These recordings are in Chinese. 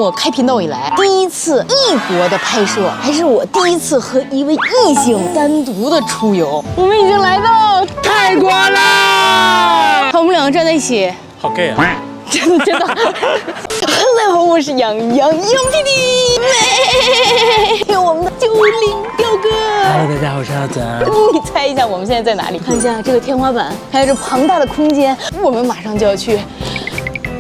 我开频道以来第一次异国的拍摄，还是我第一次和一位异性单独的出游。我们已经来到泰国啦！好，我们两个站在一起，好 gay 啊！真的。大家好，我是杨屁弟，美，我们的90调哥。Hello， 大家好，我是阿泽。你猜一下我们现在在哪里？看一下这个天花板，还有这庞大的空间，我们马上就要去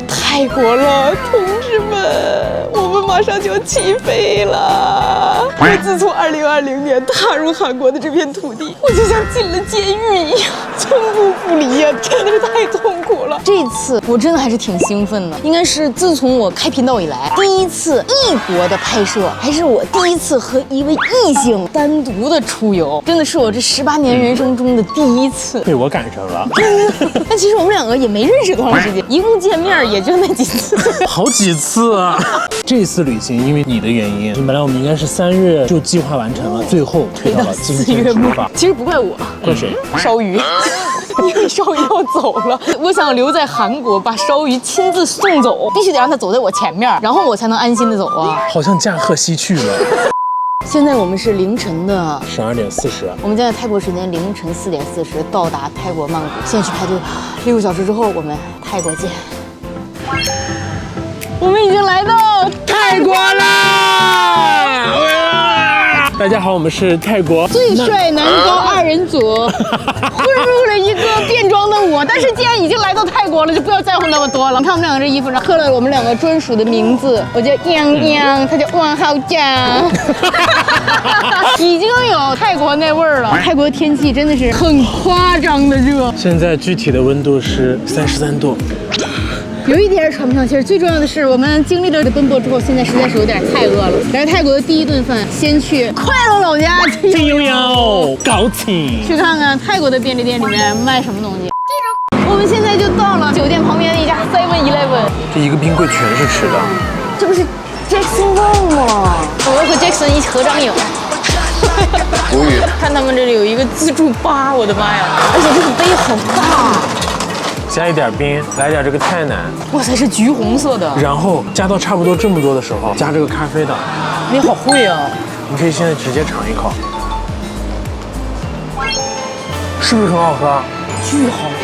泰国了，同志们，我们马上就要起飞了。我自从2020年踏入韩国的这片土地，我就像进了监狱一样，寸步不离呀，真的是太痛苦了。这次我真的还是挺兴奋的，应该是自从我开频道以来第一次异国的拍摄，还是我第一次和一位异性单独的出游，真的是我这18年人生中的第一次。被我赶上了。但其实我们两个也没认识多长时间，一共见面也就那几次。好几次啊！这次旅行因为你的原因，本来我们应该是3月就计划完成了，最后推到了今天出发。其实不怪我，怪谁？烧鱼。因为烧鱼要走了，我想留在韩国把烧鱼亲自送走，必须得让他走在我前面，然后我才能安心的走啊。好像驾鹤西去了。现在我们是凌晨的12点40，我们将在泰国时间凌晨4点40到达泰国曼谷，现在去排队吧。6个小时之后我们泰国见。我们已经来到泰国啦！大家好，我们是泰国最帅男高2人组，混入了一个变装的我。但是既然已经来到泰国了，就不要在乎那么多了。你看我们两个这衣服上刻了我们两个专属的名字，我叫央，他叫汪浩江，已经有泰国那味儿了。泰国天气真的是很夸张的热，现在具体的温度是33度。有一点喘不上气儿。最重要的是，我们经历了这奔波之后，现在实在是有点太饿了。来泰国的第一顿饭，先去快乐老家就要搞起，去看看泰国的便利店里面卖什么东西。我们现在就到了酒店旁边的一家 7-Eleven， 这一个冰柜全是吃的。这不是 Jackson Wang 吗？我要和 Jackson 一起合张影。无语。看他们这里有一个自助吧，我的妈呀！而且这个杯好大。加一点冰，来点这个泰奶，哇塞，是橘红色的。然后加到差不多这么多的时候，加这个咖啡的。你好会啊！你可以现在直接尝一口，是不是很好喝？巨好喝。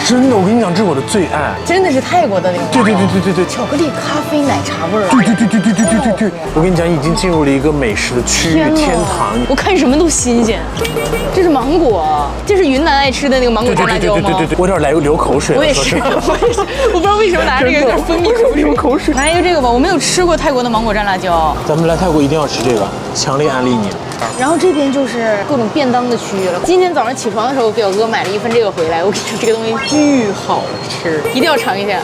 真的，我跟你讲，这是我的最爱，真的是泰国的那种。对，巧克力咖啡奶茶味儿。对，我跟你讲，已经进入了一个美食的区域天堂。我看什么都新鲜。这是芒果，这是云南爱吃的那个芒果蘸辣椒吗？对，我有点流口水了。我也是，我不知道为什么拿这个有点分泌口水。来一个这个吧，我没有吃过泰国的芒果蘸辣椒。咱们来泰国一定要吃这个，强烈安利你。然后这边就是各种便当的区域了。今天早上起床的时候，表哥买了一份这个回来，我跟你说，这个东西巨好吃，一定要尝一下。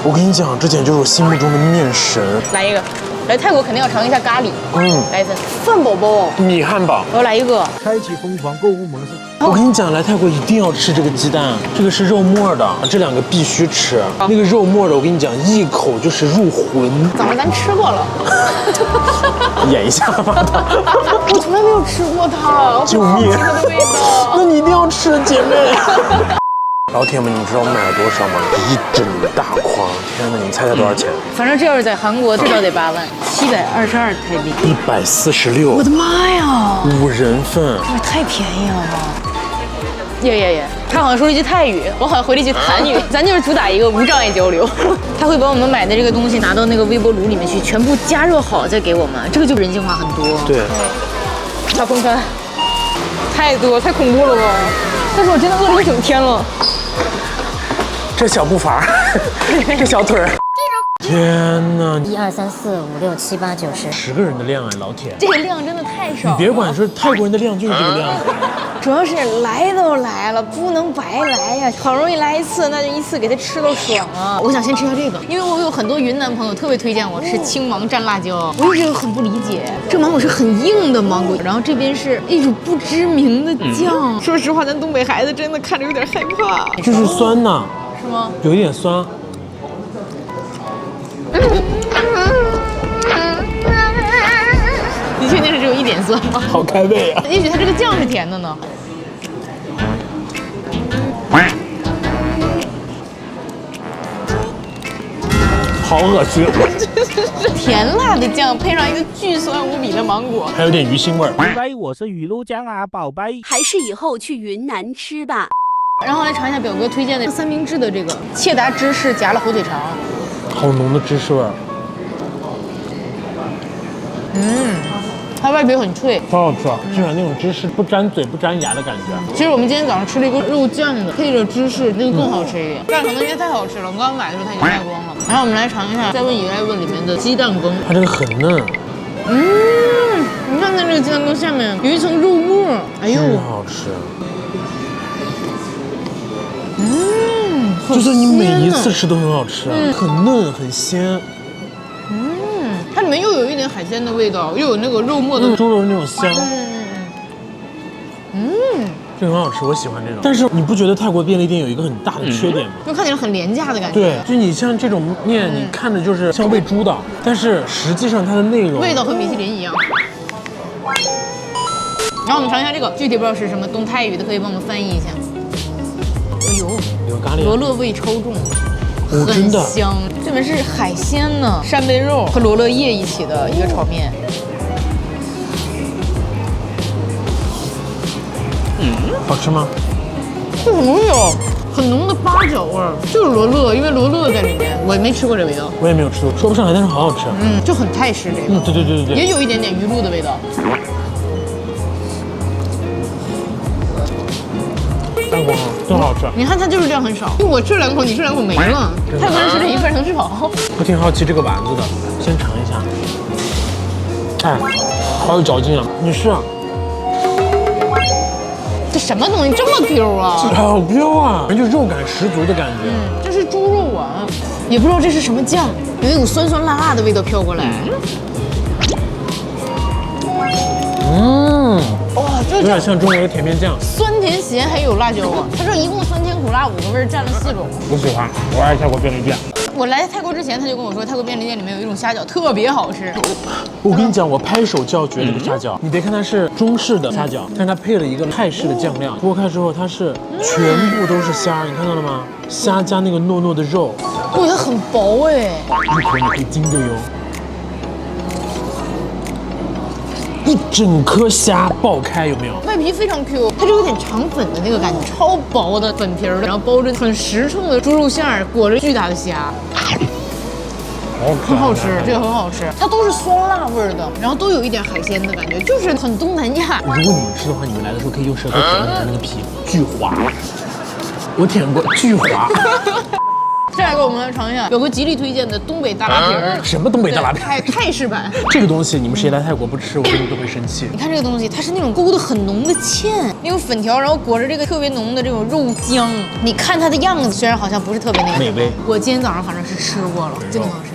我跟你讲，这简直就是我心目中的面神。来一个，来泰国肯定要尝一下咖喱。来一份饭宝宝，米汉堡。我要来一个。开启疯狂购物模式。我跟你讲，来泰国一定要吃这个鸡蛋，这个是肉末的，这2个必须吃。那个肉末的，我跟你讲，一口就是入魂。早上咱吃过了。演一下吧。我从来没有吃过它，救命！这个味道。那你一定要吃，姐妹。老铁们，你们知道我买了多少吗？一整大筐！天哪，你们猜多少钱？反正这要是在韩国，至少得8万，722泰币146。我的妈呀！5人份，这也太便宜了吧！耶！他好像说了一句泰语，我好像回了一句韩语。咱就是主打一个无障碍交流。他会把我们买的这个东西拿到那个微波炉里面去，全部加热好再给我们，这个就人性化很多。对。大风帆，太恐怖了吧！但是我真的饿了一整天了。这小步伐，这小腿儿。天哪！1、2、3、4、5、6、7、8、9、10，10个人的量哎，老铁。这个量真的太少了。你别管说泰国人的量就是这个量。主要是来都来了，不能白来呀！好容易来一次，那就一次给他吃到爽啊！我想先吃一下这个，因为我有很多云南朋友特别推荐我吃青芒蘸辣椒，我一直很不理解，这芒果是很硬的芒果，然后这边是一种不知名的酱。说实话，咱东北孩子真的看着有点害怕。这是酸呐？是吗？有一点酸。你确定是只有1点酸吗？好开胃啊！也许它这个酱是甜的呢。好恶心，甜辣的酱配上一个巨酸无比的芒果，还有点鱼腥味儿。拜拜，我是雨露酱啊，宝贝。还是以后去云南吃吧。然后来尝一下表哥推荐的三明治的这个切达芝士夹了火腿肠，好浓的芝士味儿，它外皮很脆。超好吃，就像那种芝士不沾嘴不沾牙的感觉。其实我们今天早上吃了一个肉酱的，配着芝士，那个更好吃一点。但是可能因为太好吃了，我们刚刚买的时候它已经卖光了。然后我们来尝一下再问以爱问里面的鸡蛋羹，它这个很嫩，你看它这个鸡蛋羹下面有一层肉末，哎呦，真好吃。就是你每一次吃都很好吃，很嫩很鲜，它里面又有一点海鲜的味道，又有那个肉末的，猪肉的那种香，这很好吃，我喜欢这种。但是你不觉得泰国便利店有一个很大的缺点吗？就看起来很廉价的感觉。对，就你像这种面，你看着就是像喂猪的，但是实际上它的内容味道和米其林一样。然后我们尝一下这个，具体不知道是什么，懂泰语的可以帮我们翻译一下。哎呦，有咖喱，罗勒味超重，很真的香。这边是海鲜呢，扇贝肉和罗勒叶一起的一个炒面。好吃吗？这什么味道？很浓的八角味儿，就是罗勒，因为罗勒在里面。我也没吃过这味道，我也没有吃过，说不上来，但是好好吃。就很泰式这个。对对对对对，也有一点点鱼露的味道。蛋黄真好吃。你看它就是这样很少，就我吃2口，你吃2口没了。泰国人吃这一份能吃饱。我挺好奇这个丸子的，先尝一下。哎，好有嚼劲啊！你试啊。这什么东西这么 Q 啊？好 Q 啊，就肉感十足的感觉。这是猪肉丸，也不知道这是什么酱，有一股酸酸辣辣的味道飘过来。哇，这有点像中国的甜面酱。酸甜咸还有辣椒啊！它这一共酸甜苦辣5个味儿，占了4种。我喜欢，我爱泰国便利店。我来泰国之前，他就跟我说，泰国便利店里面有一种虾饺特别好吃。我跟你讲，我拍手叫绝这个虾饺。你别看它是中式的虾饺，但它配了一个泰式的酱料。剥开之后，它是全部都是虾，你看到了吗？虾加那个糯糯的肉，哇，它很薄哎。一口你可以惊着哟。一整颗虾爆开，有没有？外皮非常 Q， 它就有点肠粉的那个感觉，超薄的粉皮儿，然后包着很实诚的猪肉馅儿，裹着巨大的虾，很好吃，这个很好吃。它都是酸辣味儿的，然后都有一点海鲜的感觉，就是很东南亚。如果你们吃的话，你们来的时候可以用舌头舔一下那个皮，巨滑。我舔过，巨滑。下一个我们来尝一下，有个极力推荐的东北大拉皮儿。什么东北大拉皮？泰式版。这个东西你们谁来泰国不吃，我跟你们都会生气。你看这个东西，它是那种勾的很浓的芡，那种粉条，然后裹着这个特别浓的这种肉浆。你看它的样子，虽然好像不是特别那个美味，我今天早上反正是吃过了，真的很好吃。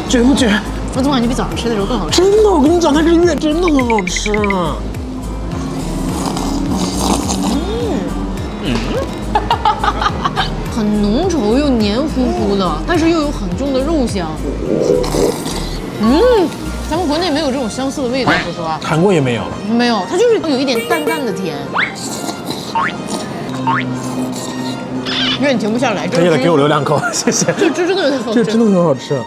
绝不绝？我总感觉比早上吃的时候更好吃。真的，我跟你讲，它这个月真的很好吃。很浓稠又黏糊糊的，但是又有很重的肉香。咱们国内没有这种相似的味道，说实话。韩国也没有。没有，它就是有一点淡淡的甜。有点停不下来。可以了，给我留2口，谢谢。这汁真的有点好吃。这真的很好吃。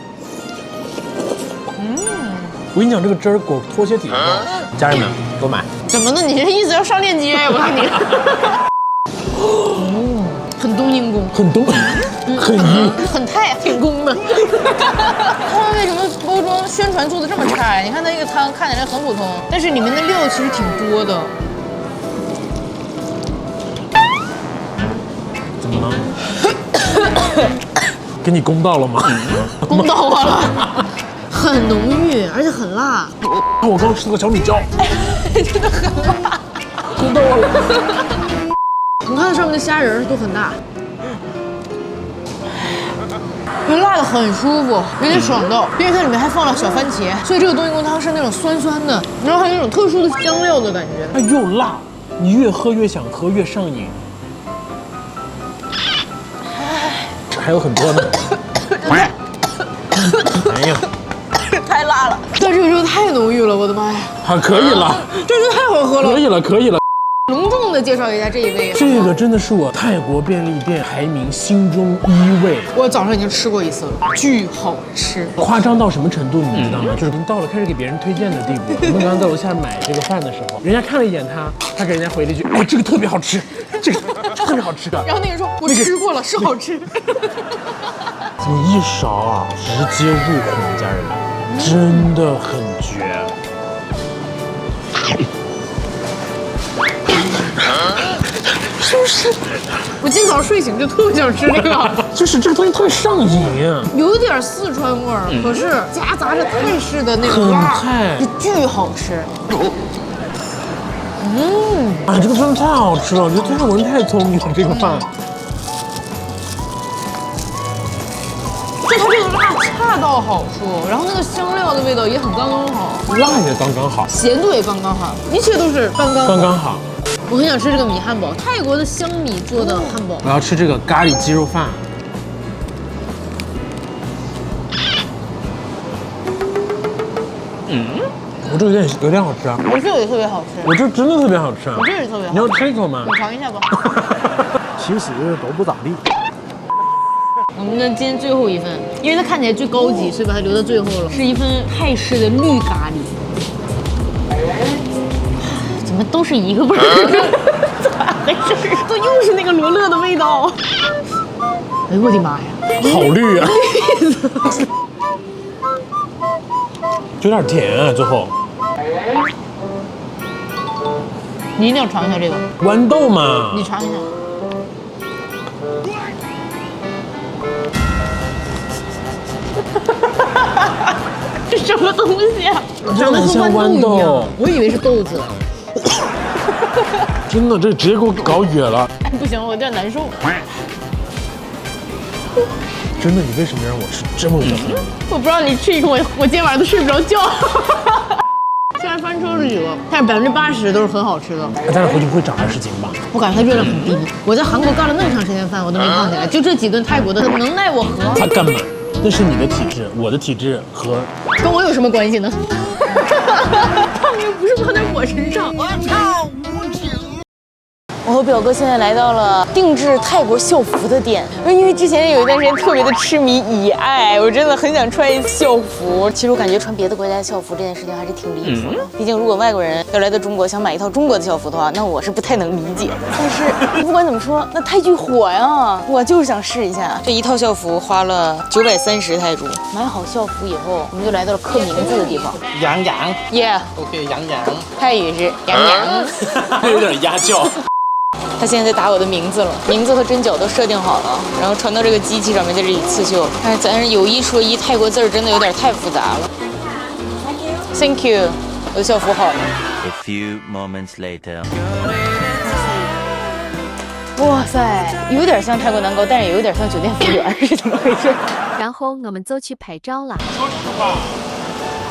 我跟你讲，这个汁儿裹拖鞋底很好吃。家人们，给我买。怎么呢？你这意思要上链接？我看你。很冬阴功，很东，很阴，很泰，挺宫的。他们为什么包装宣传做的这么差呀？你看它这个汤看起来很普通，但是里面的料其实挺多的。怎么了？给你公道了吗？公道我了，很浓郁，而且很辣。我刚刚吃了个小米椒，真的很辣，公道我了。你看上面的虾仁都很大，辣的很舒服，有点爽到，因为它里面还放了小番茄，所以这个冬阴功汤是那种酸酸的，然后还有那种特殊的香料的感觉。它又辣，你越喝越想喝，越上瘾。这还有很多呢。哎呀，太辣了，但这个肉太浓郁了，我的妈呀！好，可以了，这个太好喝了，可以了，可以了。隆重的介绍一下这一位。这个真的是我泰国便利店排名心中1位。我早上已经吃过一次了，巨好吃。夸张到什么程度，你知道吗？就是已经到了开始给别人推荐的地步。我们刚刚在楼下买这个饭的时候，人家看了一眼他给人家回了一句：“哎，这个特别好吃，这个特别好吃的。”然后那个人说：“我吃过了，是好吃。”你一勺啊，直接入口，家人们，真的很绝。是不是？我今早睡醒就特别想吃这个，就是这个东西特别上瘾，有点四川味儿，可是夹杂着泰式的那种很辣，泰。就巨好吃。啊，这个真的太好吃了！我觉得泰国人太聪明了，这个饭。就它这个辣恰到好处，然后那个香料的味道也很刚刚好，辣也刚刚好，咸度也刚刚好，一切都是刚刚好。刚刚好。我很想吃这个米汉堡，泰国的香米做的汉堡。我要吃这个咖喱鸡肉饭。我这有点好吃啊！我这个也特别好吃，我这真的特别好吃啊！我这个也特别好吃。你要吃一口吗？你尝一下吧。其实都不咋地。我们的今天最后一份，因为它看起来最高级，所以把它留到最后了。是一份泰式的绿咖喱。怎么都是一个味儿？咋回事？都又是那个罗勒的味道。哎呦我的妈呀！好绿啊！有点甜啊，最后。你一定要尝一下这个，豌豆嘛。你尝一下。这什么东西啊？长得跟像豌豆一样，我以为是豆子。真的，这直接给我搞哕了。哎，不行，我有点难受。真的，你为什么让我吃这么恶心？我不知道你吃一口，我今天晚上都睡不着觉。虽然翻车了几个，但是80%都是很好吃的。但是回去不会长20斤吧？我感觉它热量很低。我在韩国干了那么长时间饭，我都没胖起来，就这几顿泰国的能奈我何？他干嘛？那是你的体质，我的体质和跟我有什么关系呢？胖又不是放在我身上。我和表哥现在来到了定制泰国校服的店，因为之前有一段时间特别的痴迷以爱，我真的很想穿校服。其实我感觉穿别的国家的校服这件事情还是挺离谱的，毕竟如果外国人要来到中国想买一套中国的校服的话，那我是不太能理解。但是不管怎么说，那泰剧火呀，我就是想试一下。这一套校服花了930泰铢。买好校服以后，我们就来到了刻名字的地方。杨洋 Yeah， ，OK， 杨，泰语是洋洋。有点鸭叫。他现在在打我的名字了，名字和针脚都设定好了，然后传到这个机器上面，在这里刺绣。哎，咱有一说一，泰国字儿真的有点太复杂了。Thank you， 我的校服好了。A few moments later. 哇塞，有点像泰国男高，但是也有点像酒店服务员，是怎么回事？然后我们就去拍照了。说实话，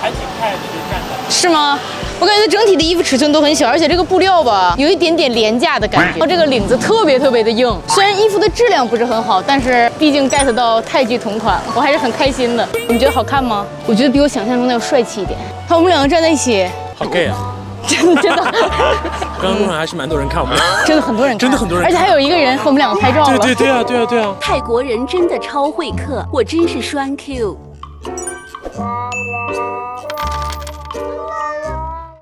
还挺泰的，这站的。是吗？我感觉整体的衣服尺寸都很小，而且这个布料吧，有一点点廉价的感觉。然后这个领子特别的硬，虽然衣服的质量不是很好，但是毕竟 get 到泰剧同款，我还是很开心的。你们觉得好看吗？我觉得比我想象中的要帅气一点。好，我们两个站在一起，好 gay 啊！真的，刚刚路上还是蛮多人看我们，真的很多人看，真的很多人看，而且还有一个人和我们两个拍照了。对啊！泰国人真的超会客，我真是栓 Q。